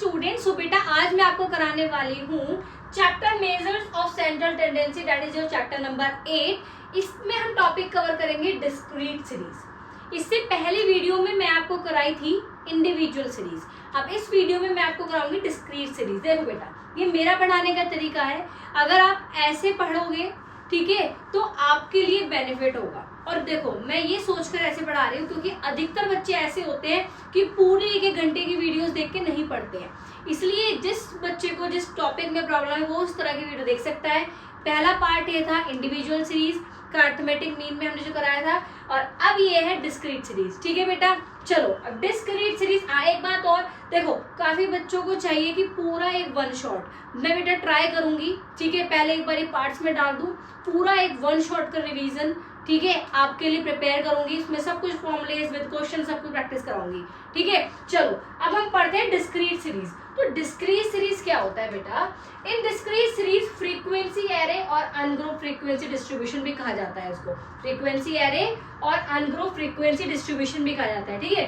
Student, सो बेटा आज मैं आपको कराने वाली हूँ chapter measures of central tendency, that is your chapter number 8। इसमें हम टॉपिक कवर करेंगे डिस्क्रीट सीरीज। इससे पहले वीडियो में मैं आपको कराई थी इंडिविजुअल सीरीज, अब इस वीडियो में मैं आपको कराऊंगी डिस्क्रीट सीरीज। देखो बेटा, ये मेरा पढ़ाने का तरीका है, अगर आप ऐसे पढ़ोगे ठीक है तो आपके लिए बेनिफिट होगा। और देखो मैं ये सोचकर ऐसे पढ़ा रही हूँ क्योंकि अधिकतर बच्चे ऐसे होते हैं कि पूरे एक घंटे की वीडियोस देख के नहीं पढ़ते हैं, इसलिए जिस बच्चे को जिस टॉपिक में प्रॉब्लम है वो उस तरह की वीडियो देख सकता है। पहला पार्ट ये था इंडिविजुअल सीरीज का, अर्थमेटिक मीन में हमने जो कराया था, और अब ये है डिस्क्रीट सीरीज। ठीक है बेटा, चलो अब डिस्क्रीट सीरीज। एक बात और देखो, काफी बच्चों को चाहिए कि पूरा एक वन शॉट, मैं बेटा ट्राई करूंगी ठीक है, पहले एक बार पार्ट्स में डाल दूं, पूरा एक वन शॉट का रिवीजन ठीक है आपके लिए प्रिपेयर करूंगी, इसमें सब कुछ फॉर्मुलेस विद क्वेश्चन सब कुछ प्रैक्टिस कराऊंगी। ठीक है, चलो अब हम पढ़ते हैं डिस्क्रीट सीरीज। तो डिस्क्रीट सीरीज क्या होता है बेटा? इन डिस्क्रीट सीरीज फ्रीक्वेंसी एरे और अनग्रुप फ्रीक्वेंसी डिस्ट्रीब्यूशन भी कहा जाता है इसको, फ्रीक्वेंसी एरे और अनग्रुप फ्रीक्वेंसी डिस्ट्रीब्यूशन भी कहा जाता है। ठीक है,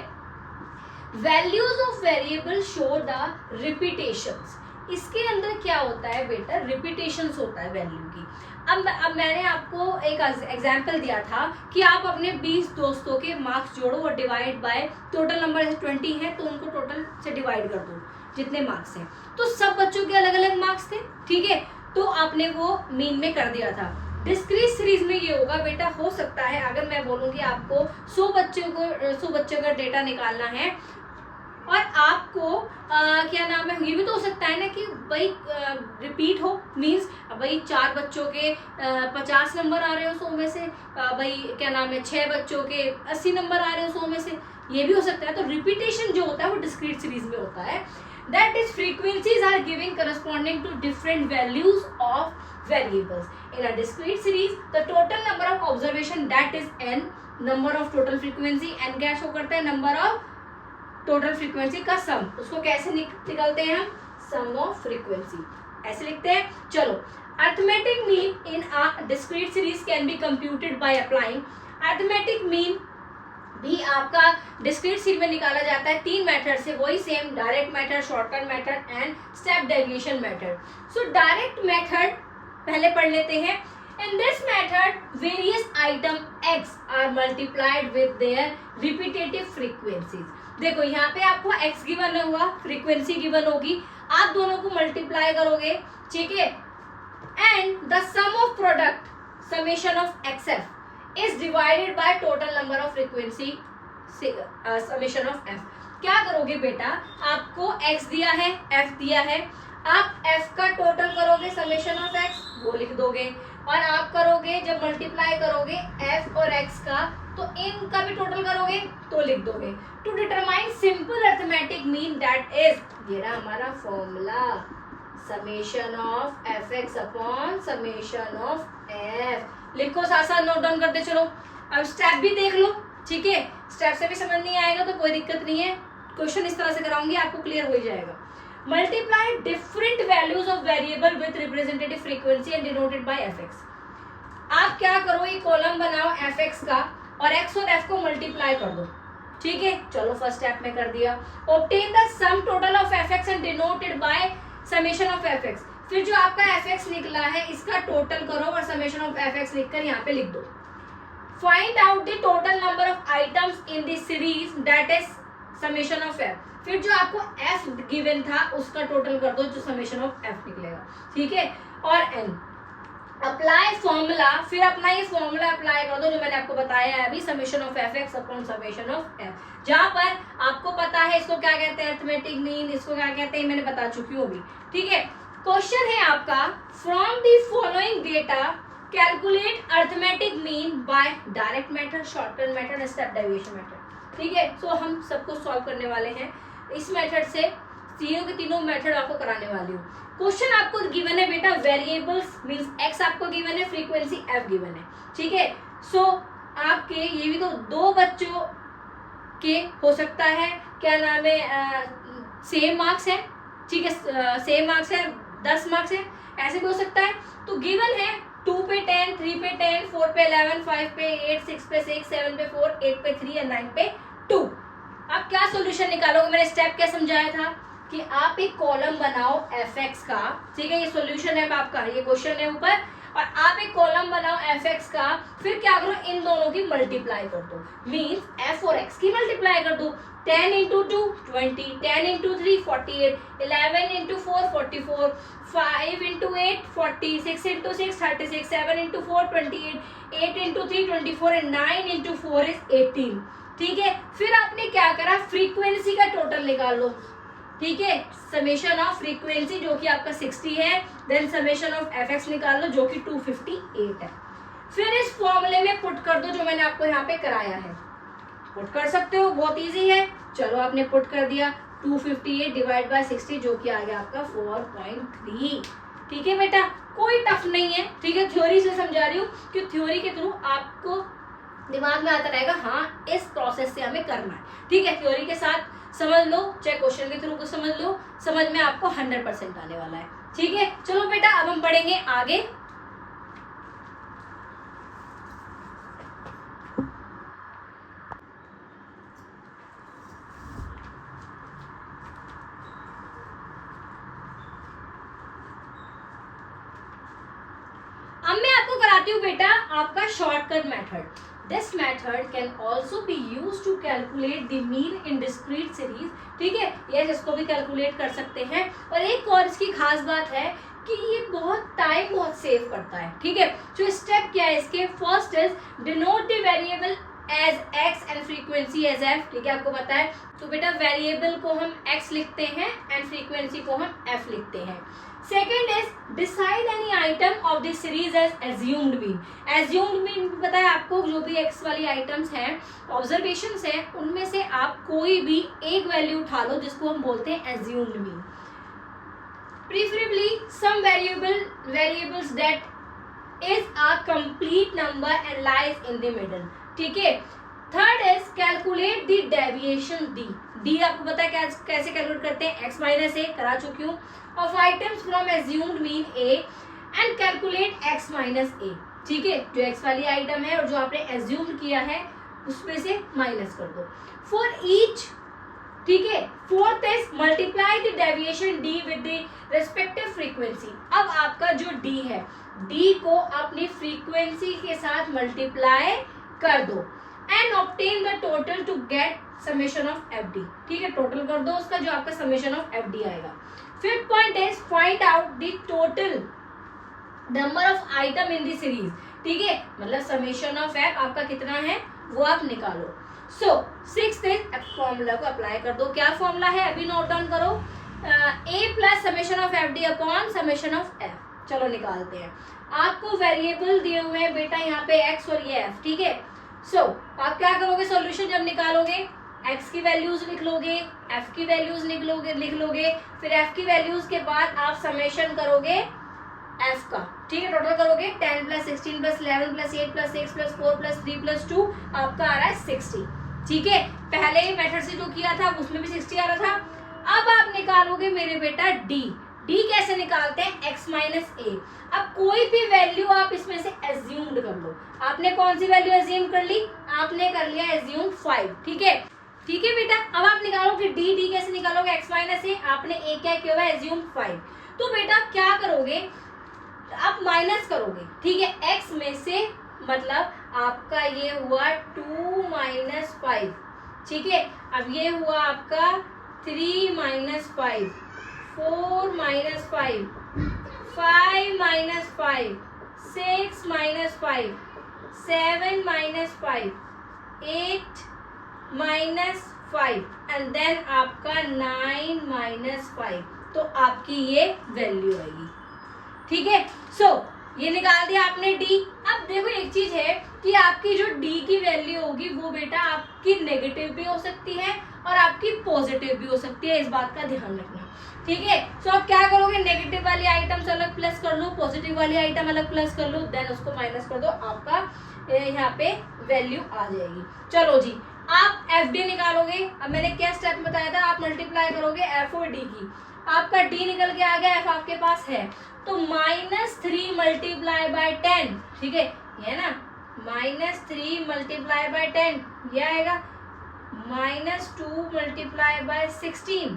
values of variable show the repetitions. इसके अंदर क्या होता है बेटा? रिपीटेशंस होता है वैल्यू की। अब मैंने आपको एक एग्जाम्पल दिया था कि आप अपने 20 दोस्तों के मार्क्स जोड़ो और डिवाइड बाय टोटल नंबर 20 है तो उनको टोटल से डिवाइड कर दो जितने मार्क्स हैं, तो सब बच्चों के अलग अलग मार्क्स थे। ठीक है, तो आपने वो मीन में कर दिया था। डिस्क्रीट सीरीज में ये होगा बेटा, हो सकता है अगर मैं बोलूँगी आपको 100 बच्चों का डेटा निकालना है और आपको क्या नाम है, ये भी तो हो सकता है ना कि भाई रिपीट हो, मींस भाई 4 बच्चों के 50 नंबर आ रहे हो 100 में से, भाई क्या नाम है 6 बच्चों के 80 नंबर आ रहे हो 100 में से, ये भी हो सकता है। तो रिपीटेशन जो होता है वो डिस्क्रीट सीरीज में होता है। That is frequencies are giving corresponding to different values of variables in a discrete series. The total number of observation that is n, number of total frequency, n क्या show करता है? Number of total frequency का सम। उसको कैसे निकलते हैं हम? सम of frequency, ऐसे लिखते हैं। चलो, arithmetic mean in a discrete series can be computed by applying. Arithmetic mean भी आपका डिस्क्रीट सीरीज में निकाला जाता है 3 मेथड से, वही same, direct method, shortcut method and step deviation method. So direct method पहले पढ़ लेते हैं। In this method, various item x are multiplied with their repetitive frequencies. देखो यहाँ पे आपको x गिवन हुआ, फ्रीक्वेंसी गिवन होगी, आप दोनों को मल्टीप्लाई करोगे ठीक है, and the sum of product summation of xf is divided by total number of frequency summation of f। क्या करोगे बेटा? आपको x दिया है, f दिया है, आप f का टोटल करोगे समेशन ऑफ x, वो लिख दोगे, और आप करोगे जब मल्टीप्लाई करोगे f और x का तो इन का भी टोटल करोगे तो लिख दोगे। To determine simple arithmetic mean that is, ये रहा हमारा formula, summation of fx upon summation of f। लिखो, साथ साथ नोट डाउन करते चलो। अब स्टेप भी देख लो ठीक है, स्टेप से भी समझ नहीं आएगा तो कोई दिक्कत नहीं है, क्वेश्चन इस तरह से कराऊंगी आपको क्लियर हो ही जाएगा। Multiply different values of variable with representative frequency and denoted by fx। आप क्या करो, ये कॉलम बनाओ fx का और x और f को मल्टीप्लाई कर दो। ठीक है, चलो फर्स्ट स्टेप में कर दिया। Obtain the sum total of fx and denoted by summation of fx। फिर जो आपका fx निकला है इसका टोटल करो और summation of fx लिखकर यहाँ पे लिख दो। Find out the total number of items in the series that is summation of f। फिर जो आपको f गिवन था उसका टोटल कर दो जो समेशन ऑफ f निकलेगा। ठीक है, और n अप्लाई फॉर्मूला, फिर अपना ये फॉर्मूला अप्लाई कर दो जो मैंने आपको बताया है अभी, summation of fx upon summation of f, जहां पर आपको पता है इसको क्या कहते हैं अर्थमेटिक मीन, इसको क्या कहते हैं मैंने बता चुकी हूँ अभी। ठीक है, क्वेश्चन है आपका, from the following data calculate arithmetic mean by direct method, shortcut method, step deviation method. ठीक है, सो हम सबको सॉल्व करने वाले हैं इस मेथड से, तीनों के तीनों मेथड आपको कराने वाली हूँ। क्वेश्चन आपको गिवन है बेटा, वेरिएबल्स मींस x आपको गिवन है, फ्रीक्वेंसी f गिवन है। ठीक है, सो आपके ये भी तो 2 बच्चों के हो सकता है, क्या नाम है, सेम मार्क्स है। ठीक है, सेम मार्क्स है, 10 मार्क्स है, ऐसे भी हो सकता है। तो गिवन है 2 पे 10, 3 पे 10, 4 पे 11, 5 पे 8, 6 पे 6, 7 पे 4, 8 पे 3 और 9 पे 2। अब क्या सॉल्यूशन निकालोगे? मैंने स्टेप क्या समझाया था कि आप एक कॉलम बनाओ fx का, ठीक है, ये सॉल्यूशन है आपका, ये क्वेश्चन है ऊपर, और आप एक कॉलम बनाओ fx का, फिर क्या करो, इन दोनों की मल्टीप्लाई कर दो, मीन्स f और x की मल्टीप्लाई कर दो। 10 into 2 20, 10 into 3 48, 11 into 4 44, 5 into 8 40, 6 into 6 36, 7 into 4 28, 8 into 3 24 and 9 into 4 is 18। ठीक है, फिर आपने क्या करा, फ्रीक्वेंसी का टोटल निकाल लो। ठीक है, समेशन ऑफ फ्रीक्वेंसी जो कि आपका 60 है, देन समेशन ऑफ fx निकाल लो जो कि 258 है। फिर इस फॉर्मूले में पुट कर दो जो मैंने आपको यहाँ पे कराया है, पुट कर सकते हो, बहुत इजी है। चलो आपने पुट कर दिया, 258 डिवाइड बाय 60 जो कि आ गया आपका 4.3। ठीक है बेटा, कोई टफ नहीं है। ठीक है, थ्योरी से समझा रही हूँ कि थ्योरी के थ्रू आपको दिमाग में आता रहेगा, हाँ इस प्रोसेस से हमें करना है। ठीक है, थ्योरी के साथ समझ लो, चाहे क्वेश्चन के थ्रू को समझ लो, समझ में आपको 100% आने वाला है। ठीक है, चलो बेटा अब हम पढ़ेंगे आगे। अब मैं आपको कराती हूँ बेटा आपका shortcut method. This method can also be used to calculate the mean in discrete series। ठीक है, यस इसको भी कैलकुलेट कर सकते हैं। और एक और इसकी खास बात है कि ये बहुत सेव करता है। ठीक है, जो स्टेप क्या है इसके, first is denote the variable as x and frequency as f। ठीक है, आपको पता है, तो बेटा वेरिएबल को हम x लिखते हैं एंड फ्रीक्वेंसी को हम f लिखते हैं। Second is decide any item of this series as assumed mean. Assumed mean पता है आपको, जो भी एक्स वाली आइटम्स हैं, ऑब्जर्वेशंस हैं, उनमें से आप कोई भी एक वैल्यू उठा लो जिसको हम बोलते हैं assumed mean. Preferably some variables that is a complete number and lies in the middle. ठीक है, third is calculate the deviation d आपको पता है कैसे कैलकुलेट करते हैं, x माइनस ए करा चुकी हूँ, of items from assumed mean A and calculate x minus A. ठीक है, जो x वाली आइटम है और जो आपने एज्यूम्ड किया है उसमें से माइनस कर दो फॉर ईच। ठीक है, fourth is multiply the deviation D with the respective frequency. अब आपका जो डी है, डी को अपनी फ्रीक्वेंसी के साथ मल्टीप्लाई कर दो and obtain the total to get summation of f d. ठीक है, टोटल कर दो उसका जो आपका समेशन ऑफ एफ डी आएगा। Fifth point is find out the total number of item in the series. ठीक है, मतलब समेशन ऑफ एफ आपका कितना है वो आप निकालो। सो सिक्स्थ इज फॉर्मूला को अप्लाई कर दो। क्या फॉर्मूला है अभी नोट डाउन करो, A plus summation of f d upon summation of f. चलो निकालते हैं। आपको वेरिएबल दिए हुए हैं बेटा यहाँ पे x और ये f। ठीक है, सो आप क्या करोगे, सॉल्यूशन जब निकालोगे x की वैल्यूज लिख लोगे, f की वैल्यूज लिख लोगे, फिर f की वैल्यूज के बाद आप समेशन करोगे f का। ठीक है, टोटल करोगे 10 plus 16 plus 11 plus 8 plus 6 plus 4 plus 3 plus 2 आपका आ रहा है 60। ठीक है, पहले ही मेथड से जो किया था उसमें भी 60 आ रहा था। अब आप निकालोगे मेरे बेटा डी। डी कैसे निकालते हैं, x माइनस ए। अब कोई भी वैल्यू आप इसमें से एज्यूम्ड कर लो। आपने कौन सी वैल्यू एज्यूम कर ली, आपने कर लिया एज्यूम 5। ठीक है, ठीक है बेटा, अब आप निकालोगे डी। डी कैसे निकालोगे, x माइनस ए, आपने ए क्या किया हुआ एज्यूम 5। तो बेटा क्या करोगे, आप माइनस करोगे। ठीक है, x में से मतलब आपका ये हुआ 2 माइनस 5। ठीक है, अब ये हुआ आपका 3 minus 5, 4 minus 5, 5 minus 5, 6 minus 5, 7 minus 5, 8 minus 5 and then आपका 9 माइनस 5। तो आपकी ये वैल्यू आएगी। ठीक है, सो ये निकाल दिया आपने डी। अब देखो एक चीज है कि आपकी जो डी की वैल्यू होगी वो बेटा आपकी नेगेटिव भी हो सकती है और आपकी पॉजिटिव भी हो सकती है, इस बात का ध्यान रखना। ठीक है, सो आप क्या करोगे, नेगेटिव वाली आइटम्स अलग प्लस कर लो, पॉजिटिव वाली आइटम अलग प्लस कर लो, देन उसको माइनस कर दो, आपका यहाँ पे वैल्यू आ जाएगी। चलो जी, आप एफ डी निकालोगे। अब मैंने क्या स्टेप बताया था, आप मल्टीप्लाई करोगे एफ और डी की। आपका डी निकल के आ गया, एफ आपके पास है, तो -3 मल्टीप्लाई बाय 10। ठीक है, ये ना -3 मल्टीप्लाई बाय 10 ये आएगा, -2 मल्टीप्लाई बाय 16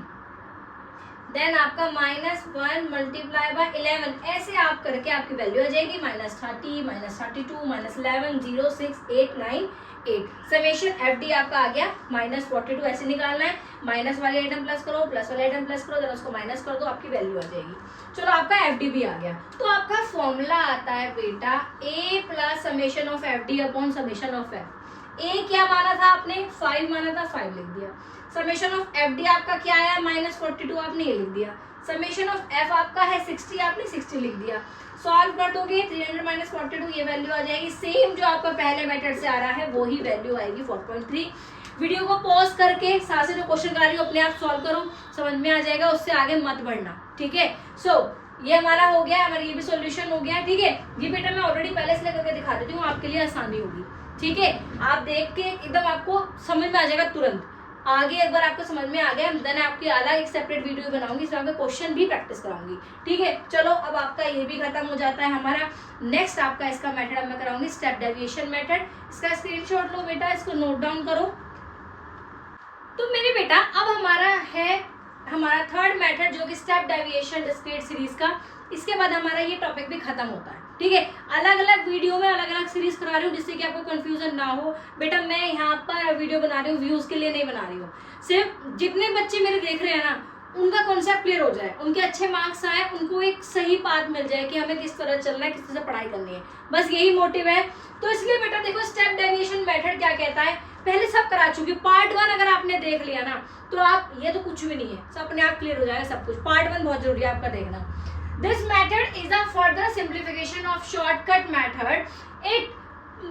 देन आपका -1 मल्टीप्लाई बाय 11, ऐसे आप करके आपकी वैल्यू आ जाएगी -30, -32, -11, 0, 6, 8, 9, 8। समेशन एफ डी आपका आ गया -42, ऐसे निकालना है, माइनस वाले आइटम प्लस करो, प्लस वाले आइटम प्लस करो, देन उसको माइनस कर दो, आपकी वैल्यू आ जाएगी। चलो आपका एफ डी भी आ गया। तो आपका फॉर्मूला आता है बेटा A plus summation of f d upon summation of f. A क्या माना था आपने, 5 माना था, 5 लिख दिया। समेशन ऑफ एफ डी आपका क्या आया -42, आपने ये लिख दिया। समेशन ऑफ एफ आपका है 60, आपने 60 लिख दिया। सॉल्व कर दोगे 300 - 42, ये वैल्यू आ जाएगी। सेम जो आपका पहले मेथड से आ रहा है वही वैल्यू आएगी 4.3। वीडियो को पॉज करके साथ से जो क्वेश्चन करा रही हो अपने आप सॉल्व करो, समझ में आ जाएगा, उससे आगे मत बढ़ना, ठीक है। सो ये हमारा हो गया, हमारा ये भी सॉल्यूशन हो गया, ठीक है। ये बेटा मैं ऑलरेडी पहले से लेकर के दिखा देती हूँ, आपके लिए आसानी होगी, ठीक है। आप देख के एकदम आपको समझ में आ जाएगा तुरंत। आगे एक बार आपको समझ में आ गया, देन आपकी अलग एक सेपरेट वीडियो बनाऊंगी, इसमें आपके क्वेश्चन भी प्रैक्टिस कराऊंगी, ठीक है। चलो अब आपका ये भी खत्म हो जाता है हमारा। नेक्स्ट आपका इसका मेथड अब मैं कराऊंगी स्टेप डेविएशन मेथड। इसका स्क्रीनशॉट लो बेटा, इसको नोट डाउन करो। तो मेरे बेटा अब हमारा है हमारा थर्ड मेथड जो कि स्टेप डेविएशन डिस्क्रीट सीरीज का। इसके बाद हमारा ये टॉपिक भी खत्म होता है, ठीक है। अलग अलग वीडियो में अलग अलग सीरीज करा रही हूँ जिससे कि आपको कंफ्यूजन ना हो। बेटा मैं यहाँ पर वीडियो बना रही हूँ व्यूज के लिए नहीं बना रही हूँ, सिर्फ जितने बच्चे मेरे देख रहे हैं ना उनका कॉन्सेप्ट क्लियर हो जाए, उनके अच्छे मार्क्स आए, उनको एक सही पाथ मिल जाए कि हमें किस तरह चलना है, किस तरह से पढ़ाई करनी है, बस यही मोटिव है। तो इसलिए बेटा देखो स्टेप डेविएशन मेथड क्या कहता है, पहले सब करा चुकी। पार्ट 1 अगर आपने देख लिया ना तो आप ये तो कुछ भी नहीं है, सब अपने आप क्लियर हो जाएगा सब कुछ। पार्ट 1 बहुत जरूरी है आपका देखना। This method is a further simplification of shortcut method. It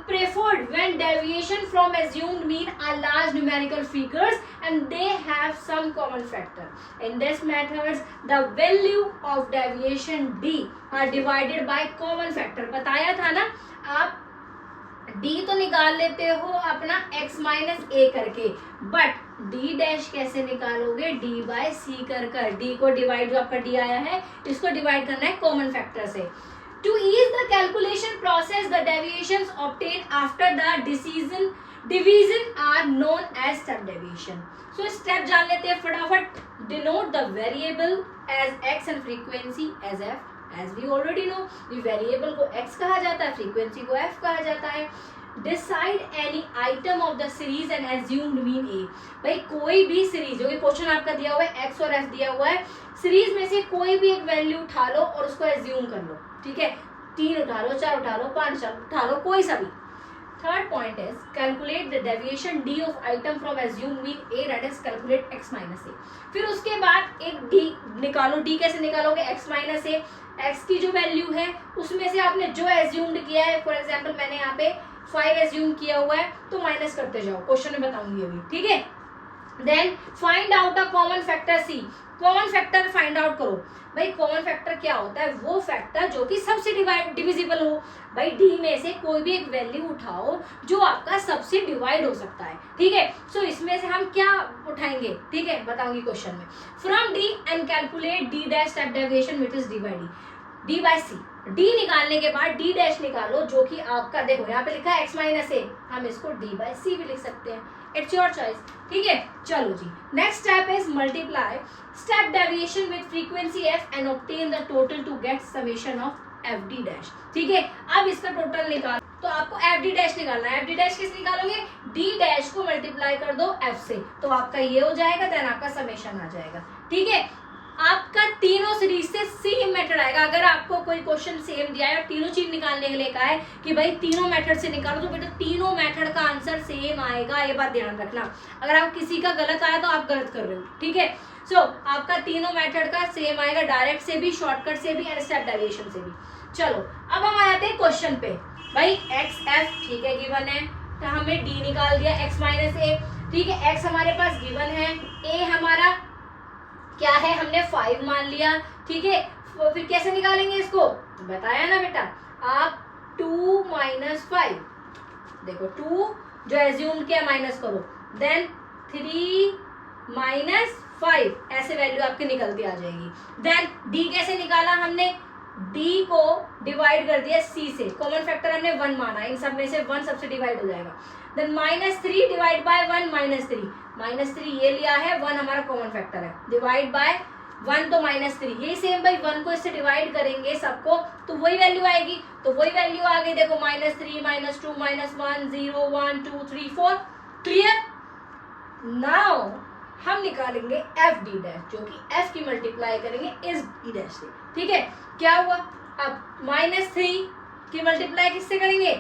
preferred when deviation from assumed mean are large numerical figures and they have some common factor. In this method, the value of deviation d are divided by common factor. बताया था ना, आप d तो निकाल लेते हो अपना x - a करके, बट d डैश कैसे निकालोगे, d बाय c कर d को डिवाइड, जो आपका d आया है इसको डिवाइड करना है कॉमन फैक्टर से। To ease the calculation process, the deviations obtained after the division are known as step deviation. So step जान लेते हैं फटाफट। Denote the variable as x and frequency as f. As we already know, the variable को x कहा जाता है, frequency को f कहा जाता है। Decide any item of the series and assumed mean a. भाई कोई भी सीरीज, जो कि क्वेश्चन आपका दिया हुआ है x और f दिया हुआ है, सीरीज में से कोई भी एक वैल्यू उठा लो और उसको एज्यूम कर लो, ठीक है। 3 उठा लो, 4 उठा लो, 5 उठा लो, कोई सा भी। Third point is calculate the deviation d of item from assumed mean a, that is calculate x - a। फिर उसके बाद एक d निकालो। d कैसे निकालोगे, x - a, x की जो वैल्यू है उसमें से आपने जो एज्यूम्ड किया है, फॉर एग्जांपल मैंने यहाँ पे 5 एज्यूम किया हुआ है तो माइनस करते जाओ, क्वेश्चन में बताऊंगी अभी, ठीक है। Then find out a common factor c। Common factor find out करो। भाई कॉमन फैक्टर क्या होता है, वो फैक्टर जो कि सबसे डिविजिबल हो। भाई d में से कोई भी एक वैल्यू उठाओ जो आपका सबसे डिवाइड हो सकता है, ठीक है। सो इसमें से हम क्या उठाएंगे, ठीक है, बताऊंगी क्वेश्चन में। From d and calculate d dash step deviation which is d by d by c। d निकालने के बाद d डैश निकालो जो कि आपका, देखो यहाँ पे लिखा है x - a, हम इसको d बाय c भी लिख सकते हैं, इट्स योर चॉइस, ठीक है। चलो जी, next step is multiply step deviation with frequency f and obtain the total to get summation of f d dash, ठीक है। अब इसका टोटल निकाल, तो आपको एफ डी डैश निकालना है। एफ डी डैश किस निकालोगे, d डैश को मल्टीप्लाई कर दो f से, तो आपका ये हो जाएगा, देन आपका समेशन आ जाएगा, ठीक है। आपका तीनों सीरीज से सेम मेथड आएगा। अगर आपको कोई क्वेश्चन सेम दिया है और तीनों चीज निकालने के लिए कहा है कि भाई तीनों मेथड से निकालो, तो बेटा तीनों मेथड का आंसर सेम आएगा, ये बात ध्यान रखना। अगर आप किसी का गलत आया तो आप गलत कर रहे हो, ठीक है। सो आपका तीनों मेथड का सेम आएगा, डायरेक्ट से भी, शॉर्टकट से भी एंड स्टेप डेविएशन से भी। चलो अब हम आ जाते हैं क्वेश्चन पे। भाई एक्स एफ, ठीक है, गिवन है, तो हमने डी निकाल दिया, x - a, ठीक है। x हमारे पास गिवन है, a हमारा क्या है, हमने 5 मान लिया, ठीक है। फिर कैसे निकालेंगे इसको, बताया ना बेटा, आप 2 - 5, देखो 2 जो एज्यूम किया माइनस करो, देन 3 - 5, ऐसे वैल्यू आपकी निकलती आ जाएगी। देन d कैसे निकाला हमने, d को डिवाइड कर दिया c से, कॉमन फैक्टर हमने 1 माना, इन सब में से 1 सबसे डिवाइड हो जाएगा। देन -3 डिवाइड बाय 1 -3 ये लिया है, 1 हमारा कॉमन फैक्टर है, डिवाइड बाय 1 तो -3, ये सेम भाई 1 को इससे डिवाइड करेंगे सबको तो वही वैल्यू आएगी, तो वही वैल्यू आ गई देखो -3 -2 -1 0 1 2 3 4। क्लियर? नाउ हम निकालेंगे एफ डी डैश, जो कि एफ की मल्टीप्लाई करेंगे इस डी डैश से। ठीक है, क्या हुआ? अब -3 की मल्टीप्लाई किससे करेंगे?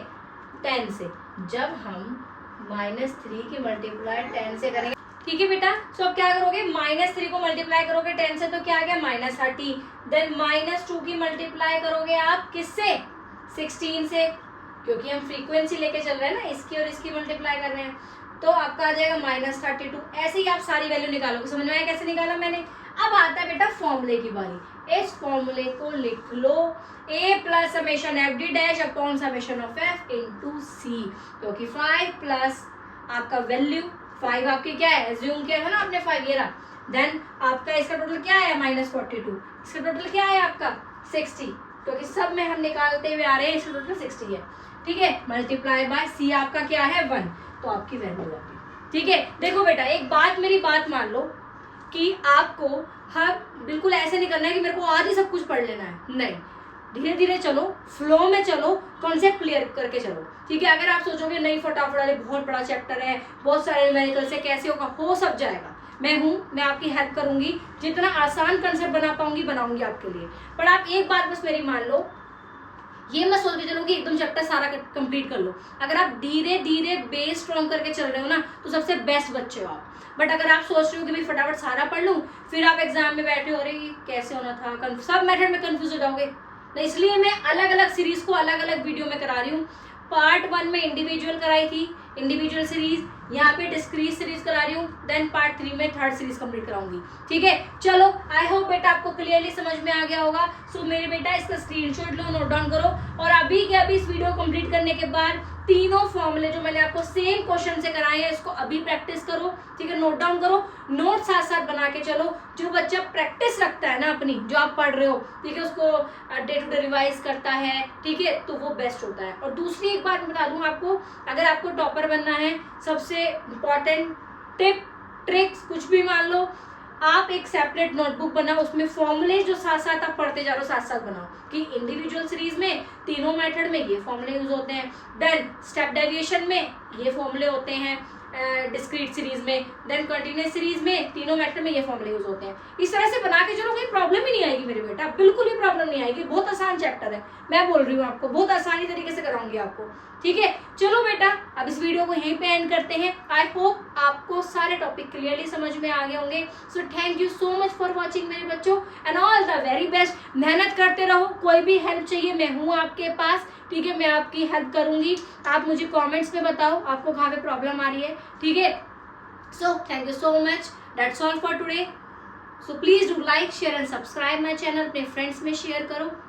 10 से। जब हम -3 की मल्टीप्लाई 10 से करेंगे, ठीक है बेटा, सो अब क्या करोगे? -3 को मल्टीप्लाई करोगे 10 से तो क्या आ गया? -30। देन -2 की मल्टीप्लाई करोगे आप किससे? 16 से, क्योंकि हम फ्रीक्वेंसी लेके चल रहे हैं ना, इसकी और इसकी मल्टीप्लाई कर रहे हैं, तो आपका आ जाएगा -32। ऐसे ही आप सारी वैल्यू निकालोगे। समझ में आया कैसे निकाला मैंने? अब आता है बेटा फॉर्मूले की बारी। इस फॉर्मूले को लिख लो, a plus summation f d dash upon summation of f into c, क्योंकि 5 प्लस आपका वैल्यू 5 आपकी क्या है? एज्यूम किया था ना आपने 5 ये रहा। देन आपका इसका टोटल क्या है? -42। इसका टोटल क्या है आपका? 60, क्योंकि सब में हम निकालते हुए आ रहे हैं, इसका टोटल 60 है। ठीक है, मल्टीप्लाई बाय सी आपका क्या है? 1, तो आपकी वैल्यू आ गई। ठीक है, देखो बेटा एक बात, मेरी बात मान लो कि आपको बिल्कुल ऐसे नहीं करना है कि मेरे को आज ही सब कुछ पढ़ लेना है, नहीं, धीरे धीरे चलो, फ्लो में चलो, कॉन्सेप्ट क्लियर करके चलो। ठीक है, अगर आप सोचोगे नहीं फटाफट, अरे बहुत बड़ा चैप्टर है, बहुत सारे न्यूमेरिकल से कैसे होगा, हो सब जाएगा, मैं आपकी हेल्प करूंगी, जितना आसान कंसेप्ट बना पाऊंगी बनाऊंगी आपके लिए। पर आप एक बात बस मेरी मान लो, ये मत सोच के चलो कि एकदम चैप्टर सारा कंप्लीट कर लो। अगर आप धीरे धीरे बेस स्ट्रॉन्ग करके चल रहे हो ना, तो सबसे बेस्ट बच्चे हो आप। बट अगर आप सोच रहे हो कि भाई फटाफट सारा पढ़ लूं, फिर आप एग्जाम में बैठे हो, अरे कैसे होना था, सब मेथड में कंफ्यूज हो जाओगे। तो इसलिए मैं अलग अलग सीरीज को अलग अलग वीडियो में करा रही हूँ। पार्ट 1 में इंडिविजुअल कराई थी, इंडिविजुअल सीरीज, यहाँ पे डिस्क्रीट सीरीज करा रही हूँ, देन पार्ट 3 में थर्ड सीरीज कंप्लीट कराऊंगी। ठीक है, चलो आई होप बेटा आपको क्लियरली समझ में आ गया होगा। सो मेरे बेटा इसका स्क्रीनशॉट लो, नोट डाउन करो, और अभी के अभी इस वीडियो कंप्लीट करने के बाद तीनों फॉर्मूले जो मैंने आपको सेम क्वेश्चन से कराए हैं, इसको अभी प्रैक्टिस करो। ठीक है, नोट डाउन करो, नोट साथ साथ बना के चलो। जो बच्चा प्रैक्टिस रखता है ना अपनी, जो आप पढ़ रहे हो, ठीक है, उसको डे टू डे रिवाइज करता है, ठीक है, तो वो बेस्ट होता है। और दूसरी एक बात बता दूं आपको, अगर आपको टॉपर बनना है, सबसे इम्पॉर्टेंट टिप, ट्रिक्स, कुछ भी मान लो, आप एक सेपरेट नोटबुक बनाओ, उसमें फॉर्मूले जो साथ साथ आप पढ़ते जा रहे हो साथ साथ बनाओ, कि इंडिविजुअल सीरीज में तीनों मेथड में ये फॉर्मूले यूज होते हैं, देन स्टेप डेविएशन में ये फॉर्मूले होते हैं, डिस्क्रीट सीरीज में, देन कंटिन्यूअस सीरीज में तीनों मेथड में ये फॉर्मूले यूज होते हैं। इस तरह से बना के चलो, कोई प्रॉब्लम ही नहीं आएगी मेरे बेटा, बिल्कुल भी प्रॉब्लम नहीं आएगी। बहुत आसान चैप्टर है, मैं बोल रही हूँ आपको, बहुत आसानी तरीके से कराऊंगी आपको। ठीक है, चलो बेटा अब इस वीडियो को यहीं पे एंड करते हैं। आई होप आपको सारे टॉपिक क्लियरली समझ में आ गए होंगे। So thank you so much for watching मेरे बच्चों, and all the very best. मेहनत करते रहो, कोई भी हेल्प चाहिए मैं हूँ आपके पास। ठीक है, मैं आपकी हेल्प करूंगी। आप मुझे कमेंट्स में बताओ आपको कहाँ पे प्रॉब्लम आ रही है। ठीक है, so thank you so much, that's all for today. So please do like, share and subscribe my channel, अपने फ्रेंड्स में शेयर करो।